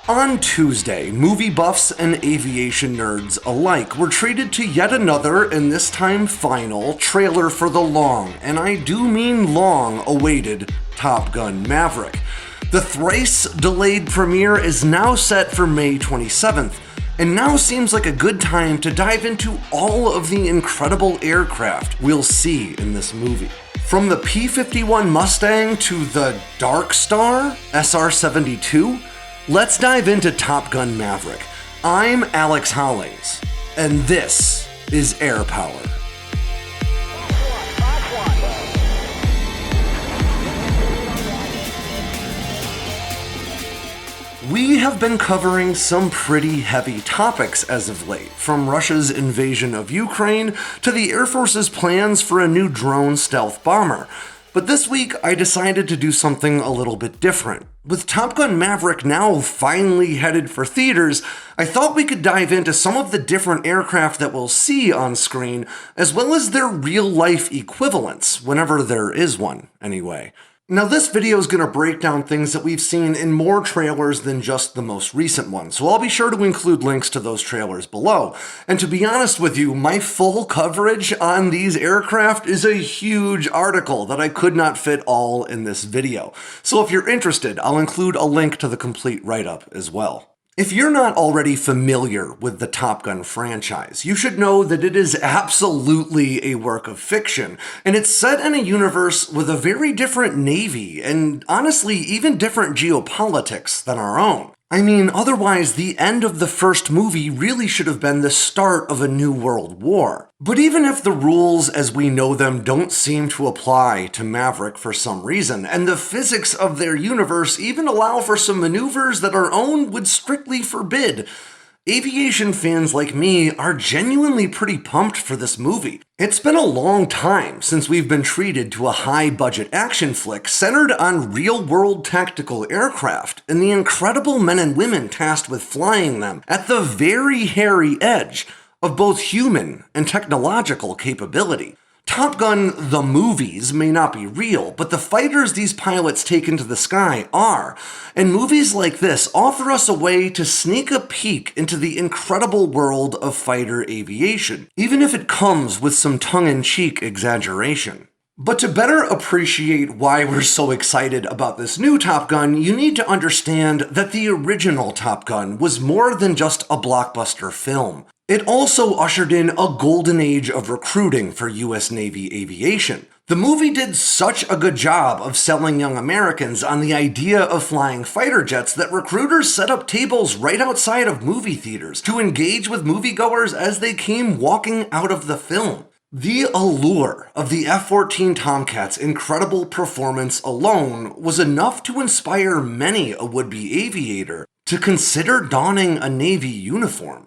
On Tuesday, movie buffs and aviation nerds alike were treated to yet another, and this time final, trailer for the long, and I do mean long, awaited Top Gun Maverick. The thrice-delayed premiere is now set for May 27th, and now seems like a good time to dive into all of the incredible aircraft we'll see in this movie. From the P-51 Mustang to the Darkstar SR-72, let's dive into Top Gun Maverick. I'm Alex Hollings, and this is Air Power. We have been covering some pretty heavy topics as of late, from Russia's invasion of Ukraine to the Air Force's plans for a new drone stealth bomber. But this week, I decided to do something a little bit different. With Top Gun Maverick now finally headed for theaters, I thought we could dive into some of the different aircraft that we'll see on screen, as well as their real-life equivalents, whenever there is one, anyway. Now this video is going to break down things that we've seen in more trailers than just the most recent one, so I'll be sure to include links to those trailers below. And to be honest with you, my full coverage on these aircraft is a huge article that I could not fit all in this video. So if you're interested, I'll include a link to the complete write-up as well. If you're not already familiar with the Top Gun franchise, you should know that it is absolutely a work of fiction, and it's set in a universe with a very different Navy, and honestly, even different geopolitics than our own. I mean, otherwise, the end of the first movie really should have been the start of a new world war. But even if the rules as we know them don't seem to apply to Maverick for some reason, and the physics of their universe even allow for some maneuvers that our own would strictly forbid, aviation fans like me are genuinely pretty pumped for this movie. It's been a long time since we've been treated to a high-budget action flick centered on real-world tactical aircraft and the incredible men and women tasked with flying them at the very hairy edge of both human and technological capability. Top Gun, the movies, may not be real, but the fighters these pilots take into the sky are, and movies like this offer us a way to sneak a peek into the incredible world of fighter aviation, even if it comes with some tongue-in-cheek exaggeration. But to better appreciate why we're so excited about this new Top Gun, you need to understand that the original Top Gun was more than just a blockbuster film. It also ushered in a golden age of recruiting for US Navy aviation. The movie did such a good job of selling young Americans on the idea of flying fighter jets that recruiters set up tables right outside of movie theaters to engage with moviegoers as they came walking out of the film. The allure of the F-14 Tomcat's incredible performance alone was enough to inspire many a would-be aviator to consider donning a Navy uniform.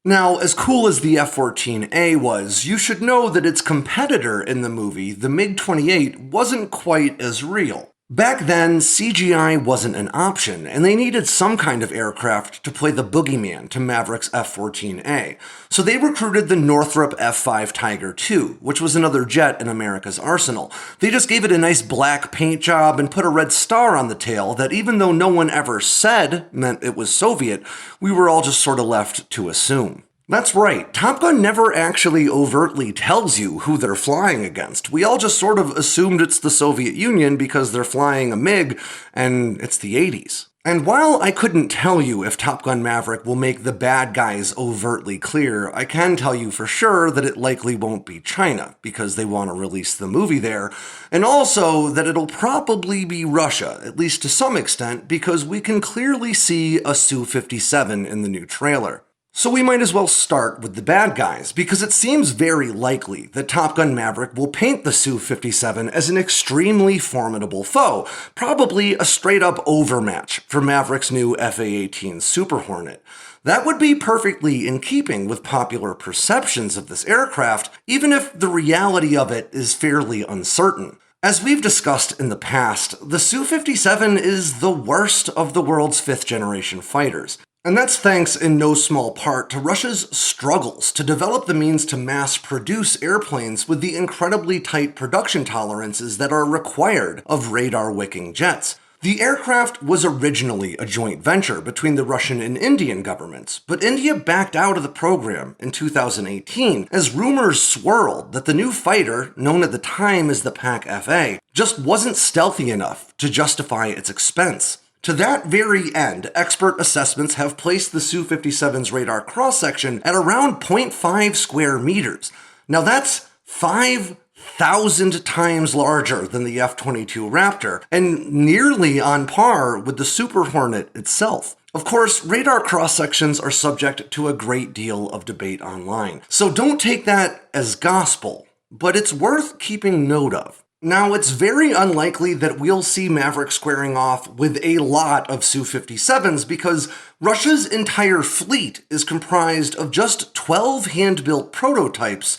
Now, as cool as the F-14A was, you should know that its competitor in the movie, the MiG-28, wasn't quite as real. Back then, CGI wasn't an option, and they needed some kind of aircraft to play the boogeyman to Maverick's F-14A, so they recruited the Northrop F-5 Tiger II, which was another jet in America's arsenal. They just gave it a nice black paint job and put a red star on the tail that, even though no one ever said meant it was Soviet, we were all just sort of left to assume. That's right, Top Gun never actually overtly tells you who they're flying against. We all just sort of assumed it's the Soviet Union because they're flying a MiG, and it's the 80s. And while I couldn't tell you if Top Gun Maverick will make the bad guys overtly clear, I can tell you for sure that it likely won't be China, because they want to release the movie there, and also that it'll probably be Russia, at least to some extent, because we can clearly see a Su-57 in the new trailer. So we might as well start with the bad guys, because it seems very likely that Top Gun Maverick will paint the Su-57 as an extremely formidable foe, probably a straight-up overmatch for Maverick's new FA-18 Super Hornet. That would be perfectly in keeping with popular perceptions of this aircraft, even if the reality of it is fairly uncertain. As we've discussed in the past, the Su-57 is the worst of the world's fifth-generation fighters. And that's thanks in no small part to Russia's struggles to develop the means to mass-produce airplanes with the incredibly tight production tolerances that are required of radar-wicking jets. The aircraft was originally a joint venture between the Russian and Indian governments, but India backed out of the program in 2018 as rumors swirled that the new fighter, known at the time as the Pak-FA, just wasn't stealthy enough to justify its expense. To that very end, expert assessments have placed the Su-57's radar cross-section at around 0.5 square meters. Now that's 5,000 times larger than the F-22 Raptor, and nearly on par with the Super Hornet itself. Of course, radar cross-sections are subject to a great deal of debate online, so don't take that as gospel, but it's worth keeping note of. Now, it's very unlikely that we'll see Maverick squaring off with a lot of Su-57s because Russia's entire fleet is comprised of just 12 hand-built prototypes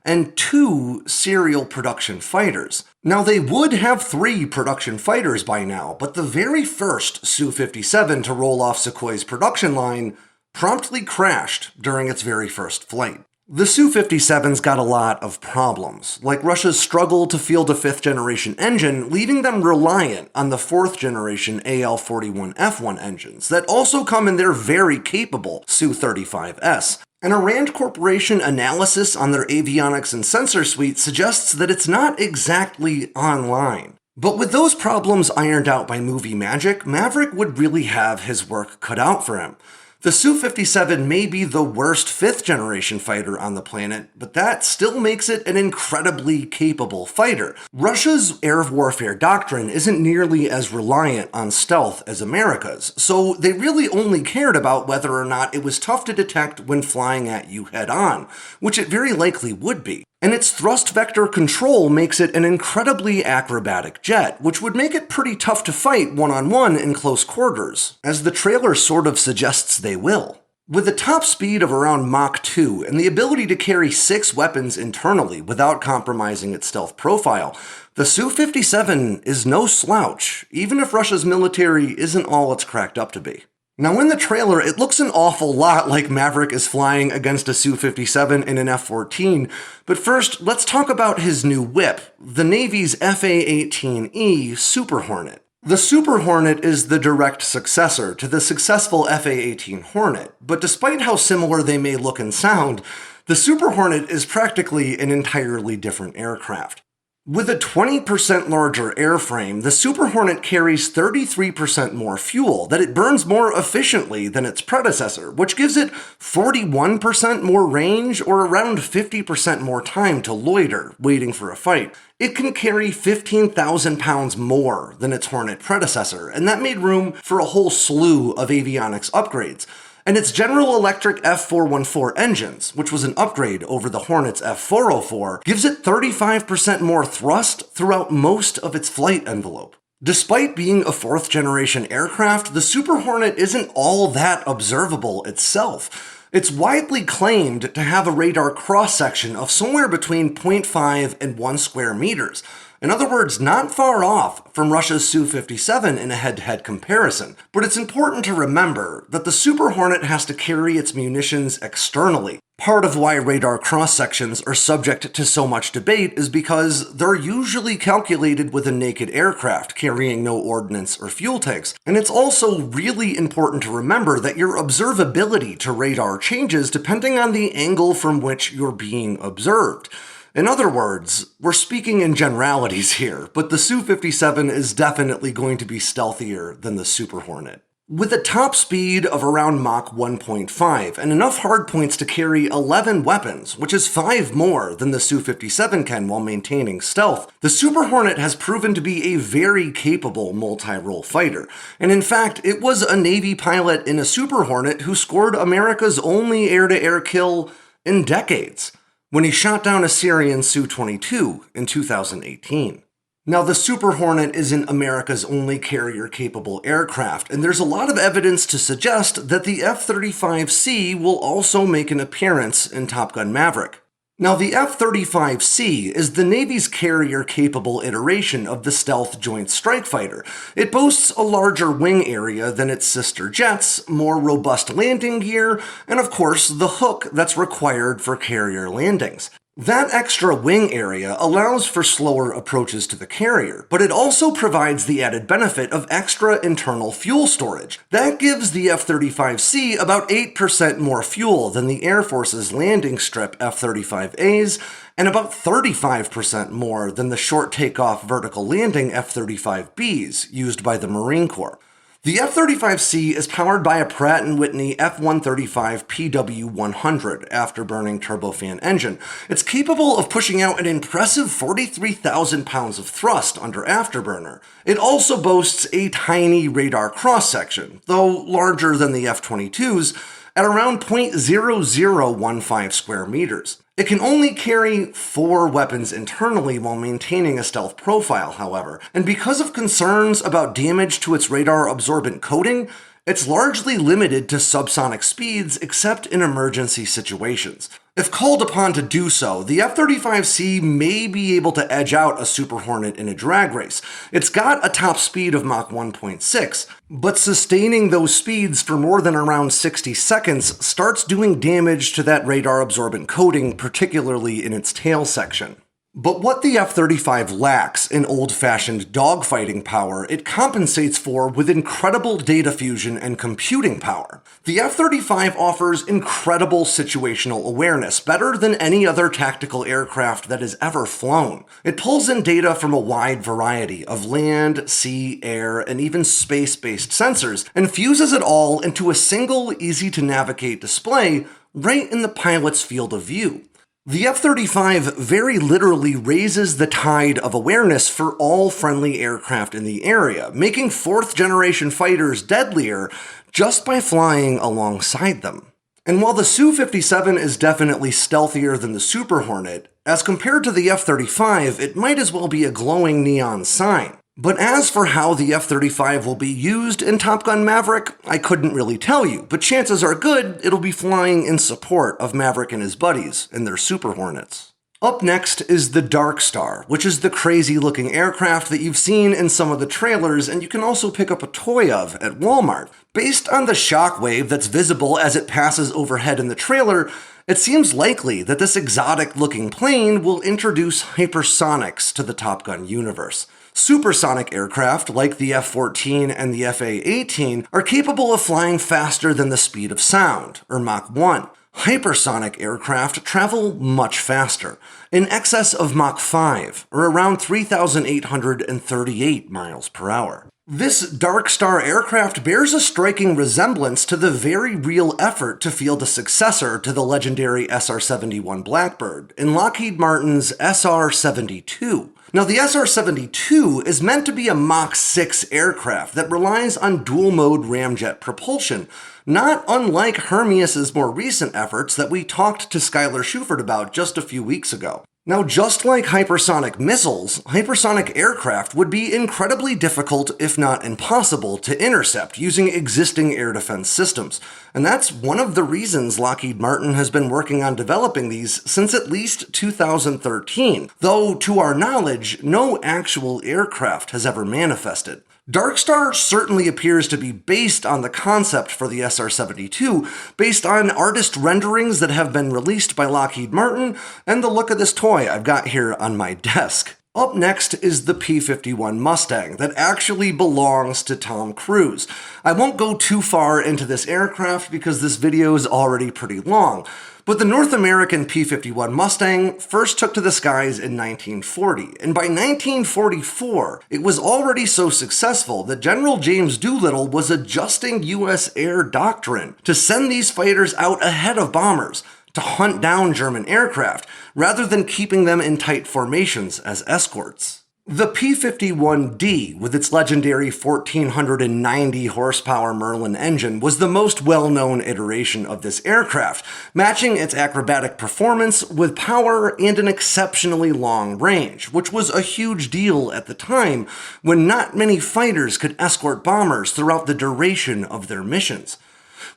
and 2 serial production fighters. Now, they would have 3 production fighters by now, but the very first Su-57 to roll off Sukhoi's production line promptly crashed during its very first flight. The Su-57's got a lot of problems, like Russia's struggle to field a 5th-generation engine, leaving them reliant on the 4th-generation AL-41F1 engines that also come in their very capable Su-35S. And a Rand Corporation analysis on their avionics and sensor suite suggests that it's not exactly online. But with those problems ironed out by movie magic, Maverick would really have his work cut out for him. The Su-57 may be the worst 5th-generation fighter on the planet, but that still makes it an incredibly capable fighter. Russia's air warfare doctrine isn't nearly as reliant on stealth as America's, so they really only cared about whether or not it was tough to detect when flying at you head-on, which it very likely would be. And its thrust vector control makes it an incredibly acrobatic jet, which would make it pretty tough to fight one-on-one in close quarters, as the trailer sort of suggests they will. With a top speed of around Mach 2 and the ability to carry 6 weapons internally without compromising its stealth profile, the Su-57 is no slouch, even if Russia's military isn't all it's cracked up to be. Now in the trailer, it looks an awful lot like Maverick is flying against a Su-57 in an F-14, but first, let's talk about his new whip, the Navy's FA-18E Super Hornet. The Super Hornet is the direct successor to the successful FA-18 Hornet, but despite how similar they may look and sound, the Super Hornet is practically an entirely different aircraft. With a 20% larger airframe, the Super Hornet carries 33% more fuel that it burns more efficiently than its predecessor, which gives it 41% more range or around 50% more time to loiter, waiting for a fight. It can carry 15,000 pounds more than its Hornet predecessor, and that made room for a whole slew of avionics upgrades. And its General Electric F414 engines, which was an upgrade over the Hornet's F404, gives it 35% more thrust throughout most of its flight envelope. Despite being a 4th-generation aircraft, the Super Hornet isn't all that observable itself. It's widely claimed to have a radar cross-section of somewhere between 0.5 and 1 square meters. In other words, not far off from Russia's Su-57 in a head-to-head comparison. But it's important to remember that the Super Hornet has to carry its munitions externally. Part of why radar cross-sections are subject to so much debate is because they're usually calculated with a naked aircraft carrying no ordnance or fuel tanks. And it's also really important to remember that your observability to radar changes depending on the angle from which you're being observed. In other words, we're speaking in generalities here, but the Su-57 is definitely going to be stealthier than the Super Hornet. With a top speed of around Mach 1.5 and enough hardpoints to carry 11 weapons, which is 5 more than the Su-57 can while maintaining stealth, the Super Hornet has proven to be a very capable multi-role fighter. And in fact, it was a Navy pilot in a Super Hornet who scored America's only air-to-air kill in decades, when he shot down a Syrian Su-22 in 2018. Now, the Super Hornet isn't America's only carrier-capable aircraft, and there's a lot of evidence to suggest that the F-35C will also make an appearance in Top Gun Maverick. Now, the F-35C is the Navy's carrier-capable iteration of the Stealth Joint Strike Fighter. It boasts a larger wing area than its sister jets, more robust landing gear, and of course, the hook that's required for carrier landings. That extra wing area allows for slower approaches to the carrier, but it also provides the added benefit of extra internal fuel storage. That gives the F-35C about 8% more fuel than the Air Force's landing strip F-35As, and about 35% more than the short takeoff vertical landing F-35Bs used by the Marine Corps. The F-35C is powered by a Pratt & Whitney F135 PW100 afterburning turbofan engine. It's capable of pushing out an impressive 43,000 pounds of thrust under afterburner. It also boasts a tiny radar cross-section, though larger than the F-22's, at around 0.0015 square meters. It can only carry 4 weapons internally while maintaining a stealth profile, however, and because of concerns about damage to its radar-absorbent coating, it's largely limited to subsonic speeds except in emergency situations. If called upon to do so, the F-35C may be able to edge out a Super Hornet in a drag race. It's got a top speed of Mach 1.6, but sustaining those speeds for more than around 60 seconds starts doing damage to that radar-absorbent coating, particularly in its tail section. But what the F-35 lacks in old-fashioned dogfighting power, it compensates for with incredible data fusion and computing power. The F-35 offers incredible situational awareness, better than any other tactical aircraft that has ever flown. It pulls in data from a wide variety of land, sea, air, and even space-based sensors, and fuses it all into a single, easy-to-navigate display right in the pilot's field of view. The F-35 very literally raises the tide of awareness for all friendly aircraft in the area, making fourth-generation fighters deadlier just by flying alongside them. And while the Su-57 is definitely stealthier than the Super Hornet, as compared to the F-35, it might as well be a glowing neon sign. But as for how the F-35 will be used in Top Gun Maverick, I couldn't really tell you, but chances are good it'll be flying in support of Maverick and his buddies in their Super Hornets. Up next is the Darkstar, which is the crazy-looking aircraft that you've seen in some of the trailers and you can also pick up a toy of at Walmart. Based on the shockwave that's visible as it passes overhead in the trailer, it seems likely that this exotic-looking plane will introduce hypersonics to the Top Gun universe. Supersonic aircraft, like the F-14 and the F/A-18, are capable of flying faster than the speed of sound, or Mach 1. Hypersonic aircraft travel much faster, in excess of Mach 5, or around 3,838 miles per hour. This Darkstar aircraft bears a striking resemblance to the very real effort to field a successor to the legendary SR-71 Blackbird in Lockheed Martin's SR-72. Now, the SR-72 is meant to be a Mach 6 aircraft that relies on dual-mode ramjet propulsion, not unlike Hermeus's more recent efforts that we talked to Skylar Schufert about just a few weeks ago. Now, just like hypersonic missiles, hypersonic aircraft would be incredibly difficult, if not impossible, to intercept using existing air defense systems. And that's one of the reasons Lockheed Martin has been working on developing these since at least 2013, though to our knowledge, no actual aircraft has ever manifested. Darkstar certainly appears to be based on the concept for the SR-72, based on artist renderings that have been released by Lockheed Martin, and the look of this toy I've got here on my desk. Up next is the P-51 Mustang that actually belongs to Tom Cruise. I won't go too far into this aircraft because this video is already pretty long, but the North American P-51 Mustang first took to the skies in 1940, and by 1944, it was already so successful that General James Doolittle was adjusting U.S. air doctrine to send these fighters out ahead of bombers to hunt down German aircraft, rather than keeping them in tight formations as escorts. The P-51D, with its legendary 1,490 horsepower Merlin engine, was the most well-known iteration of this aircraft, matching its acrobatic performance with power and an exceptionally long range, which was a huge deal at the time when not many fighters could escort bombers throughout the duration of their missions.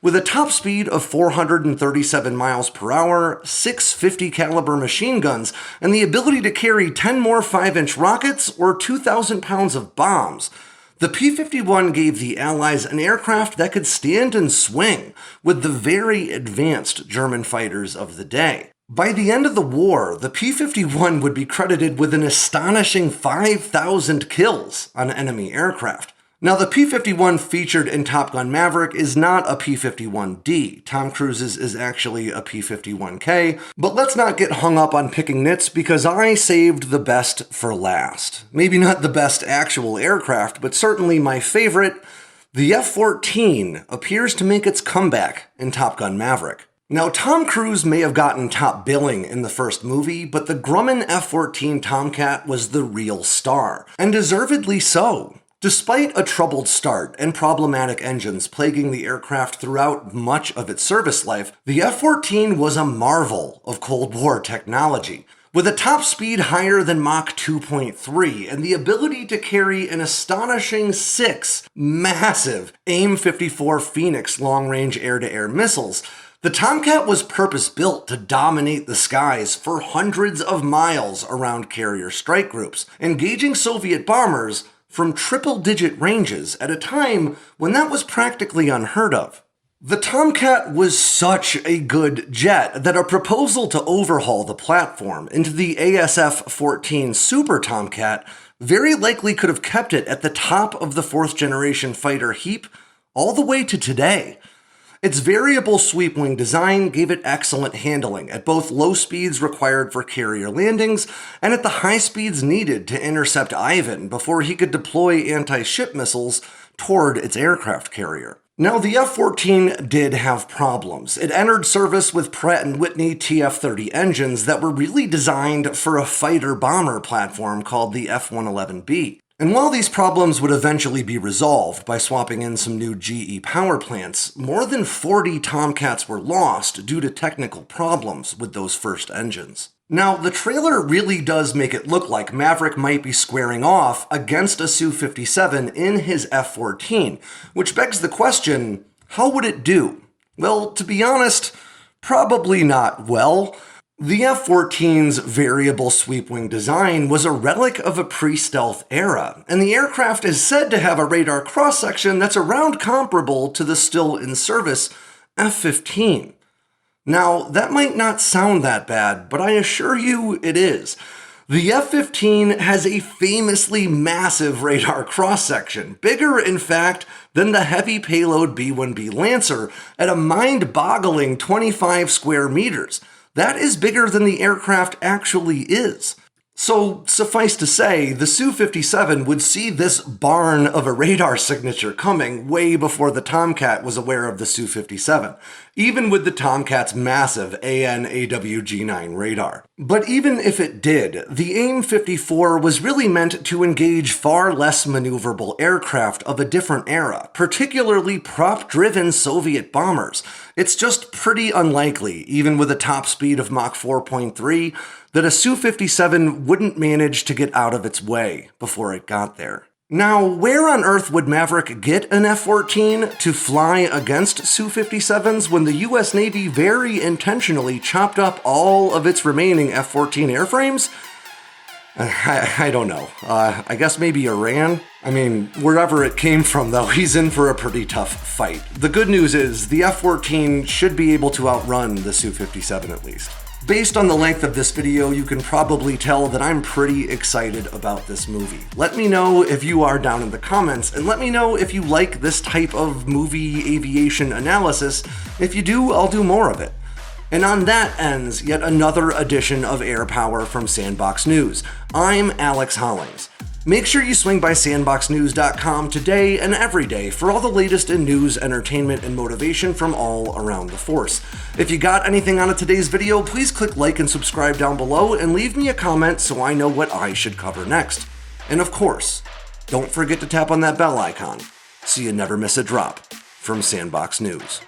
With a top speed of 437 miles per hour, 6 50 caliber machine guns, and the ability to carry 10 more 5-inch rockets or 2,000 pounds of bombs, the P-51 gave the Allies an aircraft that could stand and swing with the very advanced German fighters of the day. By the end of the war, the P-51 would be credited with an astonishing 5,000 kills on enemy aircraft. Now, the P-51 featured in Top Gun Maverick is not a P-51D. Tom Cruise's is actually a P-51K, but let's not get hung up on picking nits because I saved the best for last. Maybe not the best actual aircraft, but certainly my favorite. The F-14 appears to make its comeback in Top Gun Maverick. Now, Tom Cruise may have gotten top billing in the first movie, but the Grumman F-14 Tomcat was the real star, and deservedly so. Despite a troubled start and problematic engines plaguing the aircraft throughout much of its service life, the F-14 was a marvel of Cold War technology. With a top speed higher than Mach 2.3 and the ability to carry an astonishing 6 massive AIM-54 Phoenix long-range air-to-air missiles, the Tomcat was purpose-built to dominate the skies for hundreds of miles around carrier strike groups, engaging Soviet bombers from triple-digit ranges at a time when that was practically unheard of. The Tomcat was such a good jet that a proposal to overhaul the platform into the ASF-14 Super Tomcat very likely could have kept it at the top of the fourth-generation fighter heap all the way to today. Its variable sweep-wing design gave it excellent handling at both low speeds required for carrier landings and at the high speeds needed to intercept Ivan before he could deploy anti-ship missiles toward its aircraft carrier. Now, the F-14 did have problems. It entered service with Pratt & Whitney TF-30 engines that were really designed for a fighter-bomber platform called the F-111B. And while these problems would eventually be resolved by swapping in some new GE power plants, more than 40 Tomcats were lost due to technical problems with those first engines. Now, the trailer really does make it look like Maverick might be squaring off against a Su-57 in his F-14, which begs the question, how would it do? Well, to be honest, probably not well. The F-14's variable sweep-wing design was a relic of a pre-stealth era, and the aircraft is said to have a radar cross-section that's around comparable to the still-in-service F-15. Now, that might not sound that bad, but I assure you it is. The F-15 has a famously massive radar cross-section, bigger, in fact, than the heavy payload B-1B Lancer at a mind-boggling 25 square meters. That is bigger than the aircraft actually is. So, suffice to say, the Su-57 would see this barn of a radar signature coming way before the Tomcat was aware of the Su-57, even with the Tomcat's massive AN/AWG-9 radar. But even if it did, the AIM-54 was really meant to engage far less maneuverable aircraft of a different era, particularly prop-driven Soviet bombers. It's just pretty unlikely, even with a top speed of Mach 4.3, that a Su-57 wouldn't manage to get out of its way before it got there. Now, where on earth would Maverick get an F-14 to fly against Su-57s when the US Navy very intentionally chopped up all of its remaining F-14 airframes? I don't know. I guess maybe Iran? I mean, wherever it came from, though, he's in for a pretty tough fight. The good news is the F-14 should be able to outrun the Su-57 at least. Based on the length of this video, you can probably tell that I'm pretty excited about this movie. Let me know if you are down in the comments, and let me know if you like this type of movie aviation analysis. If you do, I'll do more of it. And on that ends yet another edition of Air Power from Sandboxx News. I'm Alex Hollings. Make sure you swing by sandboxnews.com today and every day for all the latest in news, entertainment, and motivation from all around the force. If you got anything out of today's video, please click like and subscribe down below and leave me a comment so I know what I should cover next. And of course, don't forget to tap on that bell icon so you never miss a drop from Sandboxx News.